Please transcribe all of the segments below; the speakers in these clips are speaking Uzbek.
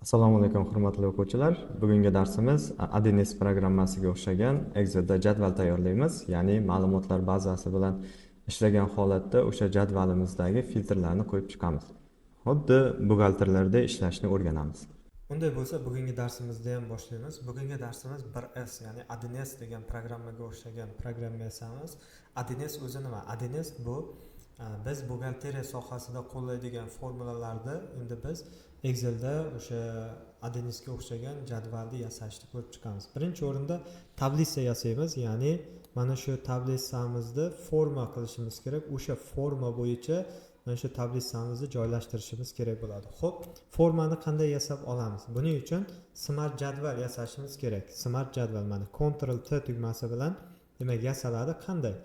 Assalomu alaykum hurmatli o'quvchilar. Bugungi darsimiz ADNS programmasiga o'xshagan Excelda jadval tayyorlaymiz, ya'ni ma'lumotlar bazasi bilan ishlagan holatda o'sha jadvalimizdagi filtrlarni qo'yib chiqamiz. Xuddi buxgalterlarda ishlashni o'rganamiz. Unday bo'lsa, bugungi darsimizda ham boshlaymiz. Bugungi darsimiz 1S, ya'ni ADNS degan programmaga o'xshagan programma yasaymiz. ADNS o'zi nima? ADNS bu biz buxgalteriya sohasida qo'llaydigan formulalarni endi biz Excelda o'sha ADNSga o'xshagan jadvalni yasashni ko'rib chiqamiz. Birinchi o'rinda tablitsa yasaymiz, ya'ni mana shu tablitsamizni forma qilishimiz kerak. O'sha forma bo'yicha mana shu tablitsamizni joylashtirishimiz kerak bo'ladi. Xo'p, formani qanday yasab olamiz? Buning uchun smart jadval yasashimiz kerak. Smart jadval mana Ctrl T tugmasi bilan demak yasaladi. Qanday?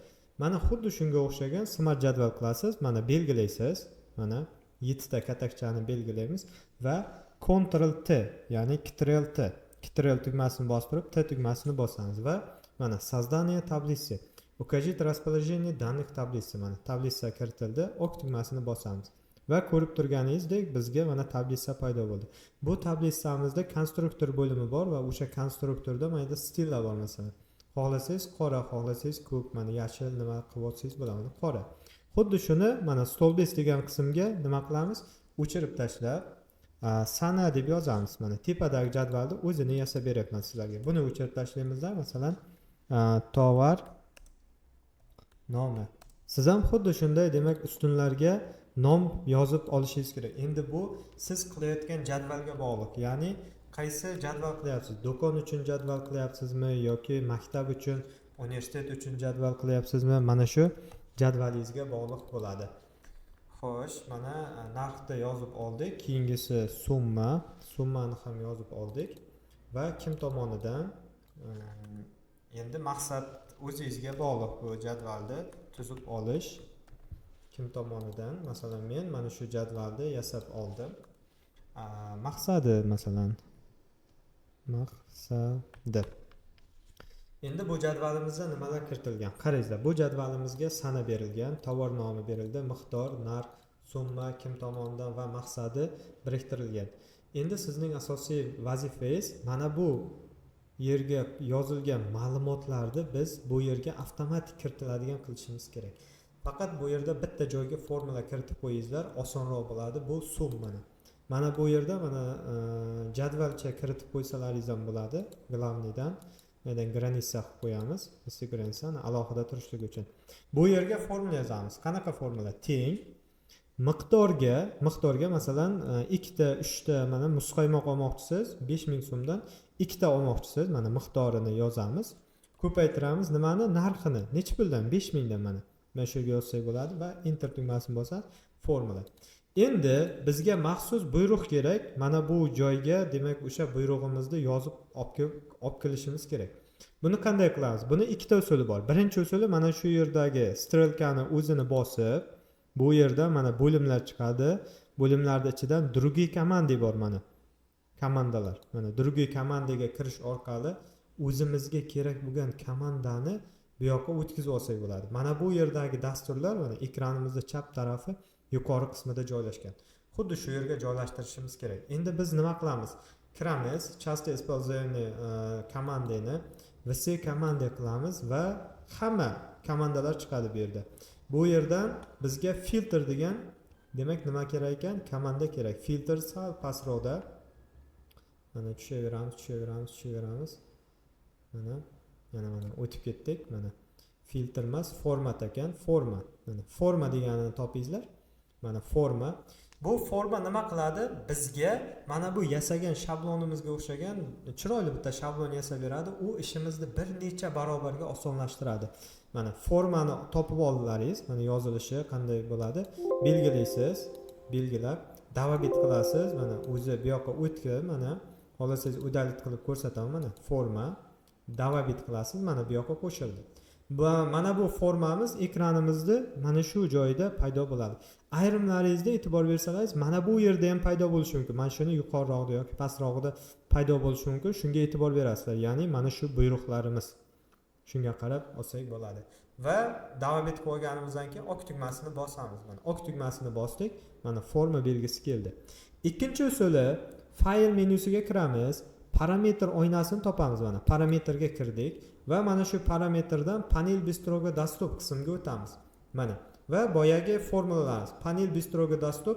Mana xuddi shunga o'xshagan smart jadval qilasiz. Mana belgilaysiz. Mana 7 ta katakchani belgilaymiz va Ctrl T, ya'ni Ctrl T, Ctrl tugmasini bostirib T tugmasini bosamiz va mana создание таблицы. Укажите расположение данных таблицы. Mana tablitsa kiritildi. Ok tugmasini bosamiz. Va ko'rib turganingizdek bizga mana tablitsa paydo bo'ldi. Bu tablitsamizda konstruktor bo'limi bor va o'sha konstruktorda mana stillar bor masalan. Xohlasangiz qora, xohlasangiz ko'k, mana yashil nima qilib olsangiz bo'ladi, qora. Xuddi shuni mana stolbes degan qismga nima qilamiz? O'chirib tashlab, sana deb yozamiz. Mana tepadagi jadvalni o'zini yasab beryapman sizlarga. Buni o'chirib tashlaymizda, masalan, tovar nomi. Siz ham xuddi shunday demak ustunlarga nom yozib olishingiz kerak. Endi bu siz qilayotgan jadvalga bog'liq. Ya'ni qaysi jadval qilyapsiz? Do'kon uchun jadval qilyapsizmi yoki maktab uchun, universitet uchun jadval qilyapsizmi? Mana shu jadvalingizga bog'liq bo'ladi. Xo'sh, mana narxni yozib oldik. Keyingisi summa. Summani ham yozib oldik va kim tomonidan endi maqsad o'zingizga bog'liq bu jadvalni tuzib olish. Kim tomonidan? Masalan, men mana shu jadvalni yasab oldim. Maqsadi masalan maqsadi. Endi bu jadvalimizda nimalar kiritilgan? Qarangizlar, bu jadvalimizga sana berilgan, tovar nomi berildi, miqdor, narx, summa, kim tomonidan va maqsadi biriktirilgan. Endi sizning asosiy vazifangiz mana bu yerga yozilgan ma'lumotlarni biz bu yerga avtomatik kiritiladigan qilishimiz kerak. Faqat bu yerda bitta joyga formula kiritib qo'yingizlar, osonroq bo'ladi. Bu summani. Mana bu yerda mana jadvalcha kiritib qo'ysalaringiz ham bo'ladi. Glavniydan mana granitsa qilib qo'yamiz. Granitsani alohida turishligi uchun. Bu yerga formula yozamiz. Qanaqa formula? Teng miqdorga masalan 2 ta, 3 ta mana muzqaymoq olmoqchisiz, 5000 so'mdan 2 ta olmoqchisiz. Mana miqdorini yozamiz. Ko'paytiramiz nimani? Narxini. Necha puldan? 5000 dan mana. Mana shu yerga yozsak bo'ladi va enter tugmasini bosasiz, formula. Endi bizga maxsus buyruq kerak. Mana bu joyga demak o'sha buyrug'imizni yozib olib kelishimiz kerak. Buni qanday qilamiz? Buni ikkita usuli bor. Birinchi usuli mana shu yerdagi strelkani o'zini bosib, bu yerda mana bo'limlar chiqadi. Bo'limlarning ichidan другие команды bor mana. Komandalar. Mana другие komandaga kirish orqali o'zimizga kerak bo'lgan komandani bu yoqqa o'tkazib olsak bo'ladi. Mana bu yerdagi dasturlar mana ekranimizning chap tarafi yuqori qismida joylashgan. Xuddi shu yerga joylashtirishimiz kerak. Endi biz nima qilamiz? Kiramiz, часто используемые komandani все команды qilamiz va hamma komandalar chiqadi bu yerda. Bu yerdan bizga filtr degan demak nima kerak ekan? Komanda kerak. Filtr sal pastroqda. Mana tushaveramiz. Mana o'tib ketdik. Mana filtr emas, format ekan, forma. Mana forma deganini topingizlar. Mana forma. Bu forma nima qiladi? Bizga mana bu yasagan shablonimizga o'xshagan chiroyli bitta shablon yasab beradi. U ishimizni bir necha barobarga osonlashtiradi. Mana formani topib oldilaringiz. Mana yozilishi qanday bo'ladi? Belgilaysiz, belgilab, добавить qilasiz. Mana o'zi bu yoqqa o'tkir, mana xohlasangiz udalить qilib ko'rsataman. Mana forma добавить qilasiz. Mana bu yoqqa qo'shildi. Mana bu formamiz ekranimizda mana shu joyda paydo bo'ladi. Ayrimlaringizda e'tibor bersalaringiz, mana bu yerda ham paydo bo'lishi mumkin. Mana shuni yuqoriroqda yoki pastroqda paydo bo'lishi mumkin. Shunga e'tibor berasizlar. Ya'ni mana shu buyruqlarimiz. Shunga qarab olsak bo'ladi. Va добавить qilganimizdan keyin ok tugmasini bosamiz. Mana ok tugmasini bosdik. Mana forma belgisi keldi. Ikkinchi usuli fayl menyusiga kiramiz, parametr oynasini topamiz. Mana parametrga kirdik va mana shu parametrdan panel bistroga dastur qismiga o'tamiz. Mana va boyagi formulalarimiz panel bistroga dastur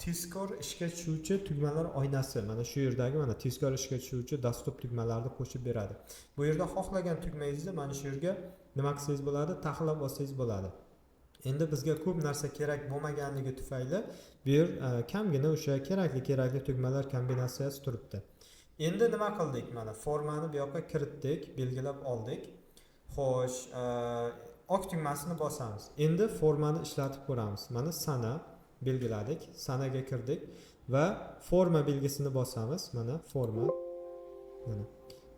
tezkor ishga tushuvchi tugmalar oynasi. Mana shu yerdagi mana tezkor ishga tushuvchi dastur tugmalarini qo'shib beradi. Bu yerda xohlagan tugmangizni mana shu yerga nima qilsangiz bo'ladi, taxlab olsangiz bo'ladi. Endi bizga ko'p narsa kerak bo'lmaganligi tufayli bu yer kamgina o'sha kerakli tugmalar kombinatsiyasi turibdi. Endi nima qildik? Mana formani bu yoqqa kiritdik, belgilab oldik. Xo'sh, ok tugmasini bosamiz. Endi formani ishlatib ko'ramiz. Mana sana belgiladik, sanaga kirdik va forma belgisini bosamiz. Mana forma. Mana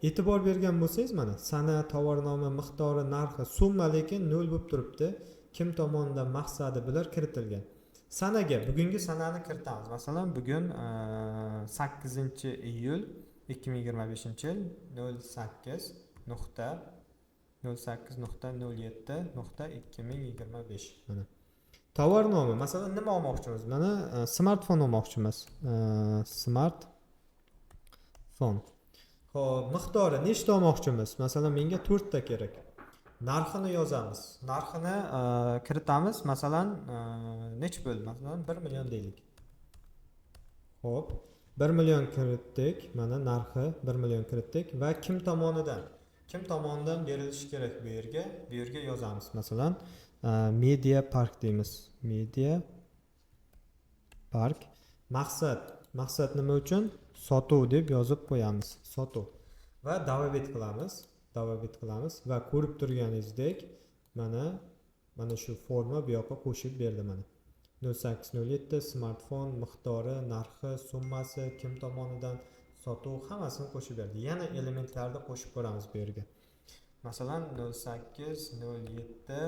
e'tibor bergan bo'lsangiz, mana sana, tovar nomi, miqdori, narxi, summa lekin 0 bo'lib turibdi. Kim tomonidan maqsadi bilan kiritilgan. Sanaga bugungi sanani kiritamiz. Masalan, bugun 8-iyul 2025-yil 08.08.07.2025. Mana tovar nomi, masalan, nima olmoqchimiz? Mana smartfon olmoqchimiz. Smartfon. Xo'p, miqdori nechta olmoqchimiz? Masalan, menga 4 ta kerak. Narxini yozamiz. Narxini kiritamiz. Masalan, nech bo'l? Masalan, 1 million deylik. Xo'p, 1 million kiritdik. Mana narxi 1 million kiritdik va kim tomonidan berilishi kerak bu yerga? Bu yerga yozamiz. Masalan, Media Park deymiz. Media Park. Maqsad nima uchun? Sotuv deb yozib qo'yamiz. Sotuv. Va davom qilamiz va ko'rib turganingizdek mana shu forma bu yoqqa qo'shib berdi mana. 0807 smartfon miqdori, narxi, summasi, kim tomonidan sotuv hammasini qo'shib berdi. Yana elementlarni qo'shib ko'ramiz bu yerga. Masalan 0807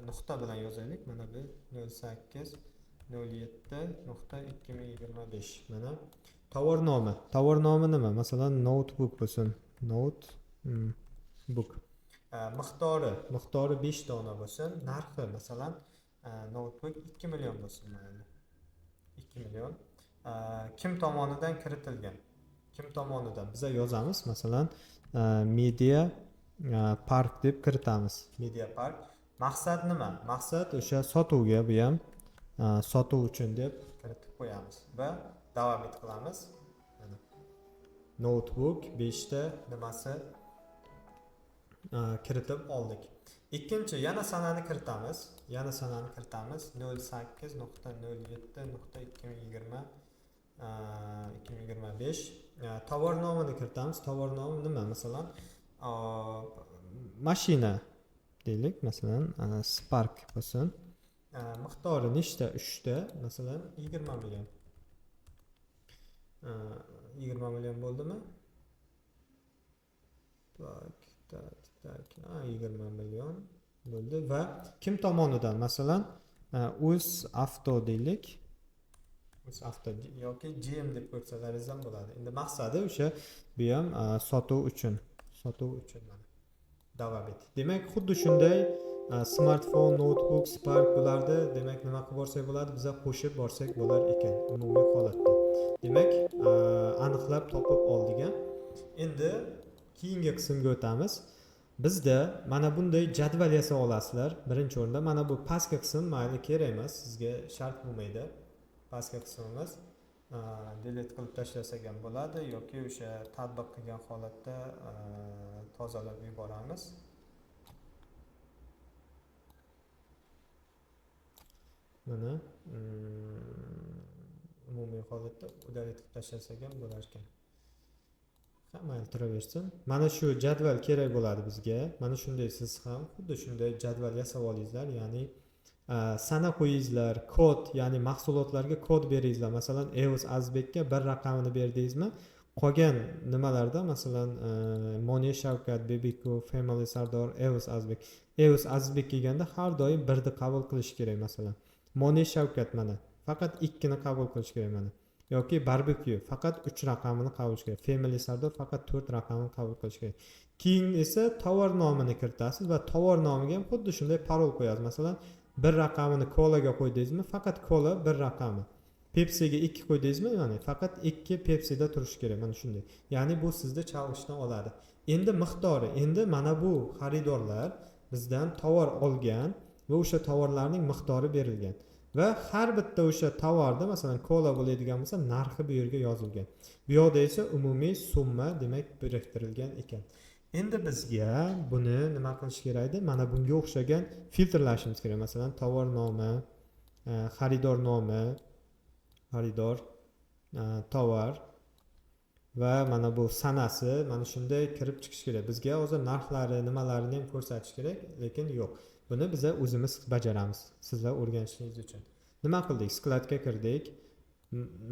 nuqta bilan yozaylik. Mana bu 0807.2025. Mana tovar nomi nima? Masalan notebook bo'lsin. Notebook. Miqdori 5 dona bo'lsin. Narxi masalan notebook 2 million bo'lsin. Mana 2 million. Kim tomonidan kiritilgan? Kim tomonidan? Biz yozamiz. Masalan Media Park deb kiritamiz. Media Park. Maqsad nima? Maqsad o'sha sotuvga, bu ham sotuv uchun deb kiritib qo'yamiz va davom qilamiz. Notebook 5 ta nimasi kiritib oldik. Ikkinchi yana sanani kiritamiz. 08.07.2025. Tovar nomini kiritamiz. Tovar nomi nima? Masalan mashina deylik. Masalan Spark bo'lsin. Miqdori nechta? 3 ta. Masalan 20 million. 20 million bo'ldimi? Tak. 20 million bo'ldi va kim tomonidan? Masalan UzAuto deylik. UzAuto yoki GM deb ko'rsalaringiz ham bo'ladi. Endi maqsadi o'sha bu ham sotuv uchun mana. Davom et. Demak, xuddi shunday smartfon, notebook, Spark bularni demak nima qilib borsak bo'ladi? Biz qo'shib borsak bo'lar ekan umumiy holatda. Demak, aniqlab topib oldik. Endi keyingi qismga o'tamiz. Bizda mana bunday jadval yasa olasizlar. Birinchi o'rinda mana bu pastki qism mayli kerak emas, sizga shart bo'lmaydi. Pastki qismimiz delete qilib tashlasak ham bo'ladi yoki o'sha tatbiq qilgan holatda tozalab yuboramiz. Mana umumiy holatda delete qilib tashlasak ham bo'lar ekan. Mayli turaversin. Mana shu jadval kerak bo'ladi bizga. Mana shunday siz ham xuddi shunday jadval yasab olingizlar, ya'ni sana qo'yingizlar, kod, ya'ni mahsulotlarga kod beringizlar. Masalan, EOS Azbekka bir raqamini berdingizmi, qolgan nimalarda masalan Moni Shavkat, Bebiko, Family Sardor, EOS Azbek kelganda har doim birni qabul qilish kerak. Masalan, Moni Shavkat mana faqat 2 ni qabul qilish kerak mana. Yoki barbekyu faqat 3 raqamini qabul qilish kerak. Family Sardor faqat 4 raqamini qabul qilish kerak. Keyin esa tovar nomini kiritasiz va tovar nomiga ham xuddi shunday parol qo'yasiz. Masalan, bir raqamini kolaga qo'ydingizmi, faqat kola bir raqami. Pepsiga 2 qo'ydingizmi? Ya'ni faqat 2 Pepsida turishi kerak. Mana shunday. Ya'ni bu sizni chalg'ishdan oladi. Endi miqdori, endi mana bu xaridorlar bizdan tovar olgan va o'sha tovarlarning miqdori berilgan. Va har bitta o'sha tovarda, masalan, kola bo'ladigan bo'lsa, narxi bu yerga yozilgan. Bu yoqda esa umumiy summa, demak, biriktirilgan ekan. Endi bizga buni nima qilish kerak edi? Mana bunga o'xshagan filtrlashimiz kerak. Masalan, tovar nomi, xaridor nomi, xaridor, tovar va mana bu sanasi mana shunday kirib chiqish kerak. Bizga hozir narxlari, nimalarini ham ko'rsatish kerak, lekin yo'q. Buni biz o'zimiz bajaramiz, sizlar o'rganishingiz uchun. Nima qildik? Skladga kirdik.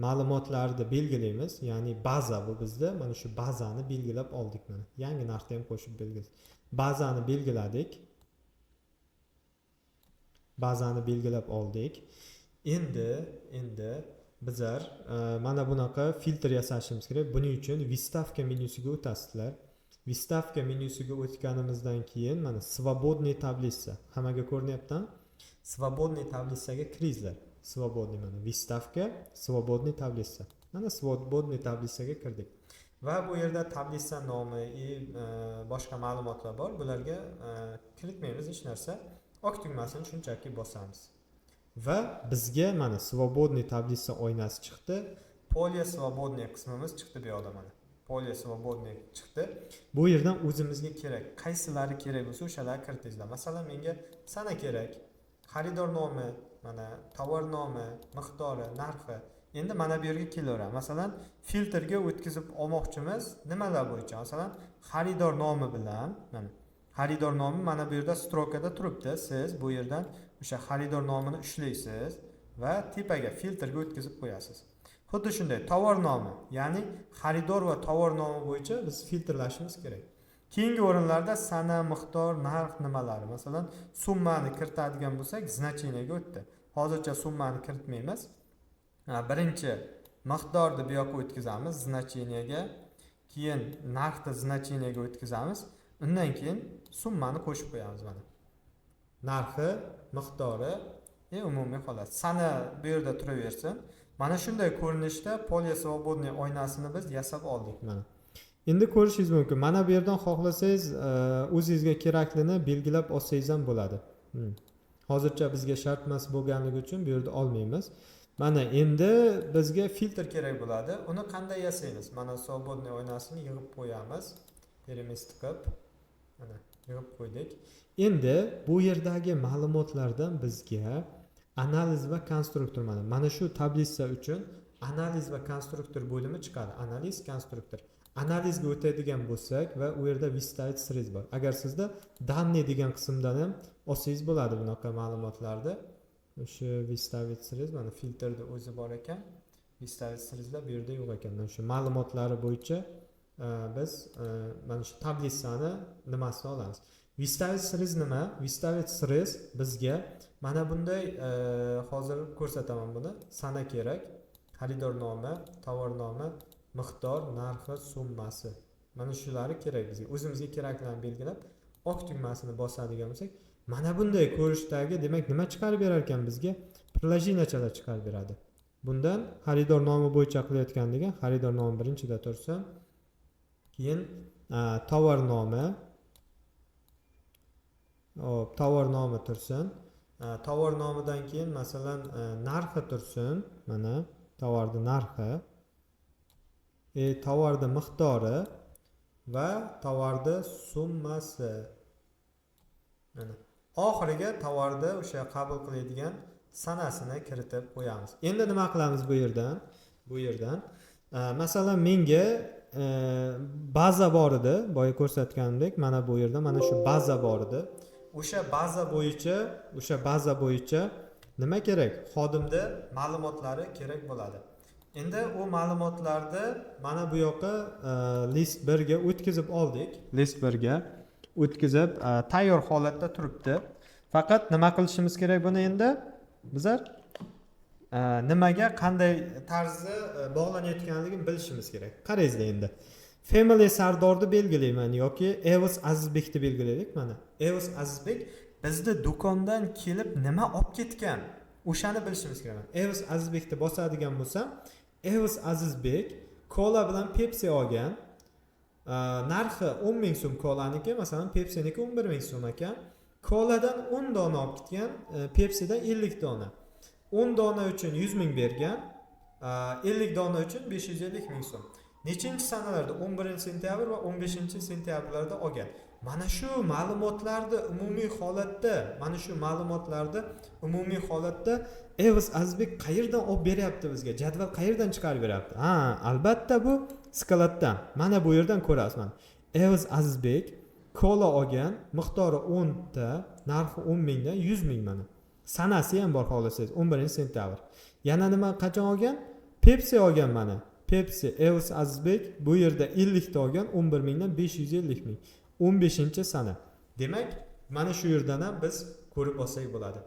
Ma'lumotlarni belgilaymiz, ya'ni baza bu bizda. Mana shu bazani belgilab oldik mana. Yangi narxni ham qo'shib belgiladik. Bazani belgiladik. Bazani belgilab oldik. Endi bizlar mana bunaqa filtr yasashimiz kerak. Buning uchun Vistavka menyusiga o'tasizlar. Vistavka menyusiga o'tganimizdan keyin mana Svobodniy tablitsa hammaga ko'rinyaptimi? Svobodniy tablitsaga kiringizlar. Svobodniy mana Vistavka, Svobodniy tablitsa. Mana Svobodniy tablitsaga kirdik. Va bu yerda tablitsa nomi boshqa ma'lumotlar bor. Bularga kiritmaymiz hech narsa. Ok tugmasini shunchaki bosamiz. Va bizga mana Svobodniy tablitsa oynasi chiqdi. Polya Svobodniy qismimiz chiqdi bu yoqda mana. Polya Svobodniy chiqdi. Bu yerdan o'zimizga kerak, qaysilari kerak bo'lsa o'shalarni kiritingizlar. Masalan, menga sana kerak, xaridor nomi, mana tovar nomi, miqdori, narxi. Endi mana bu yerga kelaveramiz. Masalan, filtrga o'tkazib olmoqchimiz nimalar bo'yicha? Masalan, xaridor nomi bilan mana xaridor nomi mana bu yerda strokada turibdi. Siz bu yerdan o'sha xaridor nomini ushlaysiz va tepaga filtrga o'tkazib qo'yasiz. Xuddi shunday tovar nomi, ya'ni xaridor va tovar nomi bo'yicha biz filtrlashimiz kerak. Keyingi o'rinlarda sana, miqdor, narx nimalari. Masalan, summani kiritadigan bo'lsak, значениyaga o'tdi. Hozircha summani kiritmaymiz. Birinchi miqdorni bu yoqqa o'tkazamiz значениyaga, keyin narxni значениyaga o'tkazamiz. Undan keyin summani qo'shib qo'yamiz mana. Narxi, miqdori, umumiy holat. Sana bu yerda turaversin. Mana shunday ko'rinishda Polya Svobodniy oynasini biz yasab oldik mana. Endi ko'rishingiz mumkin. Mana bu yerdan xohlasangiz o'zingizga keraklini belgilab olsangiz ham bo'ladi. Hozircha bizga shart emas bo'lganligi uchun bu yerda olmaymiz. Mana endi bizga filtr kerak bo'ladi. Uni qanday yasaymiz? Mana Svobodniy oynasini yig'ib qo'yamiz. Переместить qilib mana yig'ib qo'ydik. Endi bu yerdagi ma'lumotlardan bizga analiz va konstruktor mana shu tablitsa uchun analiz va konstruktor bo'limi chiqadi. Analiz, konstruktor. Analizga o'tadigan bo'lsak va u yerda выставить срез bor. Agar sizda данные degan qismdan ham olsangiz bo'ladi bunaqa ma'lumotlarni. O'sha выставить срез mana filtrda o'zi bor ekan. Выставить срезlar bu yerda yo'q ekan. Mana shu ma'lumotlari bo'yicha biz mana shu tablitsani nimasini olamiz. Выставить срез nima? Выставить срез bizga mana bunday hozir ko'rsataman buni. Sana kerak, xaridor nomi, tovar nomi, miqdor, narxi, summasi. Mana shulari kerak bizga. O'zimizga keraklarni belgilab, ok tugmasini bosadigan bo'lsak, mana bunday ko'rishdagi, demak, nima chiqarib berar ekan bizga? Приложениyachalar chiqarib beradi. Bundan xaridor nomi bo'yicha qilayotgan degan xaridor nomi birinchida tursin. Keyin tovar nomi, tovar nomi tursin. Tovar nomidan keyin masalan narxi tursin. Mana tovarning narxi, tovarning miqdori va tovarning summasi. Mana oxiriga tovarni o'sha qabul qiladigan sanasini kiritib qo'yamiz. Endi nima qilamiz bu yerdan? Bu yerdan masalan menga baza bor edi, boya ko'rsatganimdek, mana bu yerda mana shu baza bor edi. O'sha baza bo'yicha nima kerak? Xodimda ma'lumotlari kerak bo'ladi. Endi u ma'lumotlarni mana bu yoqqa list 1 ga o'tkazib oldik. List 1 ga o'tkazib tayyor holatda turibdi. Faqat nima qilishimiz kerak buni endi? Bizlar nimaga qanday tarzda bog'lanayotganligini bilishimiz kerak. Qarangizlar endi. Family Sardorni belgilayman yoki Evos Azizbekni belgilaylik mana. Evos Azizbek bizda do'kondan kelib nima olib ketgan? o'shani bilishimiz kerak. Evs Azizbekni bosadigan bo'lsam, Evs Azizbek kola bilan Pepsi olgan. Narxi 10 ming so'm kolaniki, masalan Pepsiniki 11 ming so'm ekan. Koladan 10 dona olib ketgan, Pepsidan 50 dona. 10 dona uchun 100 ming bergan, 50 dona uchun 550 ming so'm. Nechinchi sanalarda 11-sentyabr va 15-sentyabrlarda olgan. Mana shu ma'lumotlarni umumiy holatda Evs Azizbek qayerdan olib beryapti bizga? Jadval qayerdan chiqarib beryapti? Albatta bu skaladdan. Mana bu yerdan ko'rasiz mana. Evs Azizbek kola olgan, miqdori 10 ta, narxi 10 mingdan 100 ming mana. Sanasi ham bor xohlasangiz 11-sentyabr. Yana nima qachon olgan? Pepsi olgan mana. Pepsi Evs Azizbek bu yerda 50 ta olgan, 11 mingdan 550 ming. 15-sana. Demak, mana shu yerdan ham biz ko'rib olsak bo'ladi.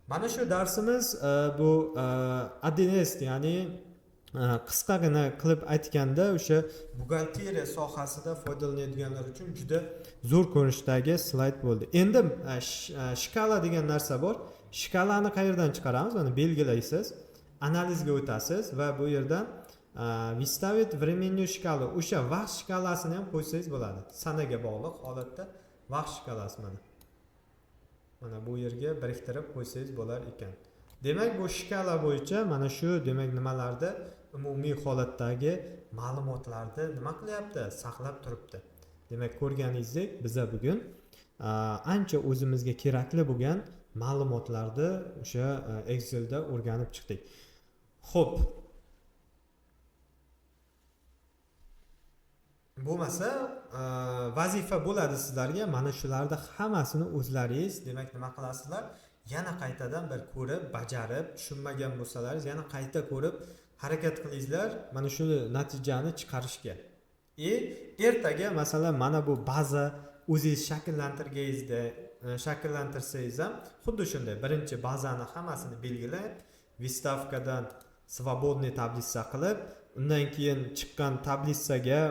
Mana shu darsimiz bu ADNS, ya'ni qisqagina qilib aytganda o'sha buxgalteriya sohasida foydalanadiganlar uchun juda zo'r ko'rinishdagi slayd bo'ldi. Endi shkala degan narsa bor. Shkalani qayerdan chiqaramiz? Mana belgilaysiz, analizga o'tasiz va bu yerdan выставить временную shkala, o'sha vaqt shkalasini ham qo'ysangiz bo'ladi. Sanaga bog'liq holatda vaqt shkalasi mana. Mana bu yerga biriktirib qo'ysangiz bo'lar ekan. Demak, bu shkala bo'yicha mana shu demak nimalarda umumiy holatdagi ma'lumotlarni nima qilyapti? Saqlab turibdi. Demak, ko'rganingizdek, biz bugun ancha o'zimizga kerakli bo'lgan ma'lumotlarni o'sha Excelda o'rganib chiqdik. Xo'p. Bo'lmasa, vazifa bo'ladi sizlarga. Mana shularni hammasini o'zlaringiz demak nima qilasizlar? Yana qaytadan bir ko'rib, bajarib, tushunmagan bo'lsalaringiz yana qayta ko'rib, harakat qilingizlar mana shu natijani chiqarishga. Ertaga masalan mana bu baza o'zingiz shakllantirsangiz ham xuddi shunday birinchi bazani hammasini belgilab, vistavkadan svobodniy tablitsa qilib, undan keyin chiqqan tablitsaga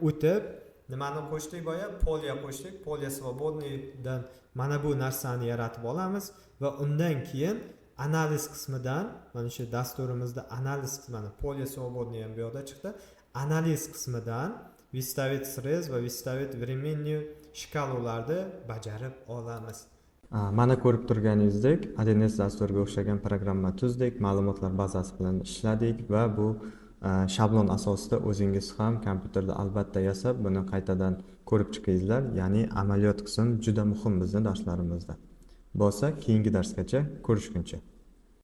o'tib, nimani qo'shdik boya? Polya qo'shdik. Polya svobodniydan mana bu narsani yaratib olamiz va undan keyin analiz qismidan, mana shu dasturimizda analiz qismini, polya svobodniy ham bu yoqda chiqdi. Analiz qismidan выставить срез va выставить временную shkalalarni bajarib olamiz. Mana ko'rib turganingizdek, ADNS dasturiga o'xshagan programma tuzdik, ma'lumotlar bazasi bilan ishladik va bu shablon asosida o'zingiz ham kompyuterda albatta yasab, buni qaytadan ko'rib chiqingizlar. Ya'ni amaliyot qismi juda muhim bizning darslarimizda. Bo'lsa, keyingi darsgacha ko'rishguncha.